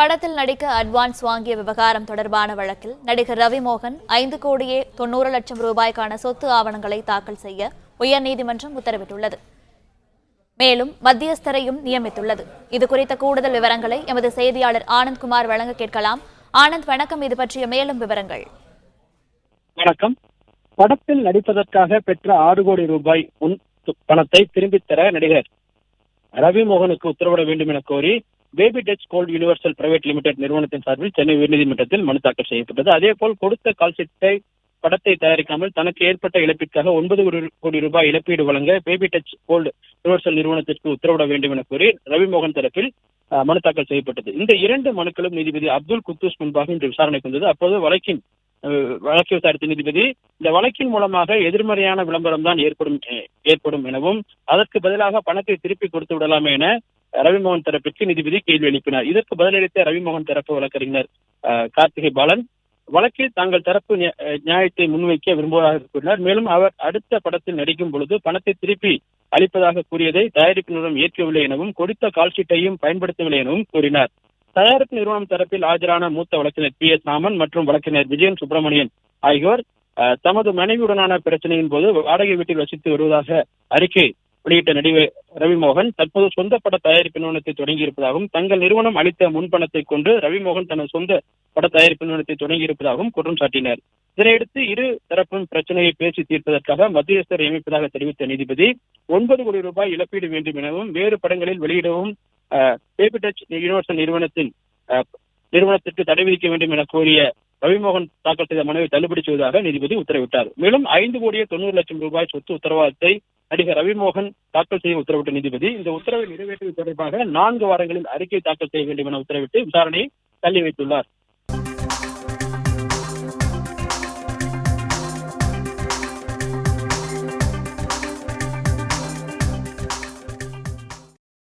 படத்தில் நடிக்க அட்வான்ஸ் வாங்கிய விவகாரம் தொடர்பான வழக்கில் நடிகர் ரவிமோகன் 5,90,00,000 ரூபாய்க்கான சொத்து ஆவணங்களை தாக்கல் செய்ய உயர்நீதிமன்றம் உத்தரவிட்டுள்ளது. மேலும் மத்தியஸ்தரையும் நியமித்துள்ளது. இதுகுறித்த கூடுதல் விவரங்களை எமது செய்தியாளர் ஆனந்த்குமார் வழங்க கேட்கலாம். ஆனந்த், வணக்கம். இது பற்றிய மேலும் விவரங்கள். வணக்கம். படத்தில் நடிப்பதற்காக பெற்ற 6 கோடி ரூபாய் முன் பணத்தை திரும்பித் தர நடிகர் ரவிமோகனுக்கு உத்தரவிட வேண்டும் என கோரி baby touch gold universal private limited நிறுவனத்தின் சார்பில் சென்னை உயர்நீதிமன்றத்தில் மனு தாக்கல் செய்யப்பட்டது. அதேபோல் கொடுத்த கால்ஷீட்டை படத்தை தயாரிக்காமல் தனக்கு ஏற்பட்ட இழப்பிற்காக 9 கோடி ரூபாய் இழப்பீடு வழங்க பேபி டச் கோல்ட் யூனிவர்சல் நிறுவனத்திற்கு உத்தரவிட வேண்டும் என கோரி ரவிமோகன் தரப்பில் மனு தாக்கல் செய்யப்பட்டது. இந்த 2 மனுக்களும் நீதிபதி அப்துல் குத்தூஸ் முன்பாக இன்று விசாரணைக்கு வந்தது. அப்போது வழக்கு விசாரித்த நீதிபதி இந்த வழக்கின் மூலமாக எதிர்மறையான விளம்பரம் தான் ஏற்படும் எனவும் அதற்கு பதிலாக பணத்தை திருப்பி கொடுத்து விடலாம் என ரவிமோகன் தரப்பிற்கு நீதிபதி கேள்வி எழுப்பினார். இதற்கு பதிலளித்த ரவிமோகன் தரப்பு வழக்கறிஞர் கார்த்திகை பாலன் வழக்கில் தாங்கள் தரப்பு நியாயத்தை முன்வைக்க விரும்புவதாக கூறினார். மேலும் அவர் அடுத்த படத்தில் நடிக்கும் பொழுது பணத்தை திருப்பி அளிப்பதாக கூறியதை தயாரிப்பு நிறுவனம் ஏற்கவில்லை எனவும் கொடுத்த கால்ஷீட்டையும் பயன்படுத்தவில்லை எனவும் கூறினார். தயாரிப்பு நிறுவனம் தரப்பில் ஆஜரான மூத்த வழக்கறிஞர் PS ராமன் மற்றும் வழக்கறிஞர் விஜயன் சுப்பிரமணியன் ஆகியோர் தமது மனைவியுடனான பிரச்சனையின் போது வாடகை வீட்டில் வசித்து வருவதாக அறிக்கை வெளியிட்ட நடிகர் ரவிமோகன் தற்போது சொந்த பட தயாரிப்பு நிறுவனத்தை தொடங்கியிருப்பதாகவும் தங்கள் நிறுவனம் அளித்த முன்பணத்தை கொண்டு ரவிமோகன் தனது சொந்த பட தயாரிப்பு நிறுவனத்தை தொடங்கியிருப்பதாகவும் குற்றம் சாட்டினர். இதனையடுத்து இரு தரப்பும் பிரச்சனையை பேசி தீர்ப்பதற்காக மத்தியஸ்தர் நியமிப்பதாக தெரிவித்த நீதிபதி 9 கோடி ரூபாய் இழப்பீடு வேண்டும் எனவும் வேறு படங்களில் வெளியிடவும் பேபி டச் யூனிவர்சல் நிறுவனத்திற்கு தடை விதிக்க வேண்டும் என கோரிய ரவிமோகன் தாக்கல் செய்த மனுவை தள்ளுபடி செய்வதாக நீதிபதி உத்தரவிட்டார். மேலும் 5,90,00,000 ரூபாய் சொத்து உத்தரவாதத்தை நடிகர் ரவிமோகன் தாக்கல் செய்ய உத்தரவிட்ட நீதிபதி இந்த உத்தரவை நிறைவேற்றுவது தொடர்பாக 4 வாரங்களில் அறிக்கை தாக்கல் செய்ய வேண்டும் என உத்தரவிட்டு விசாரணையை தள்ளி வைத்துள்ளார்.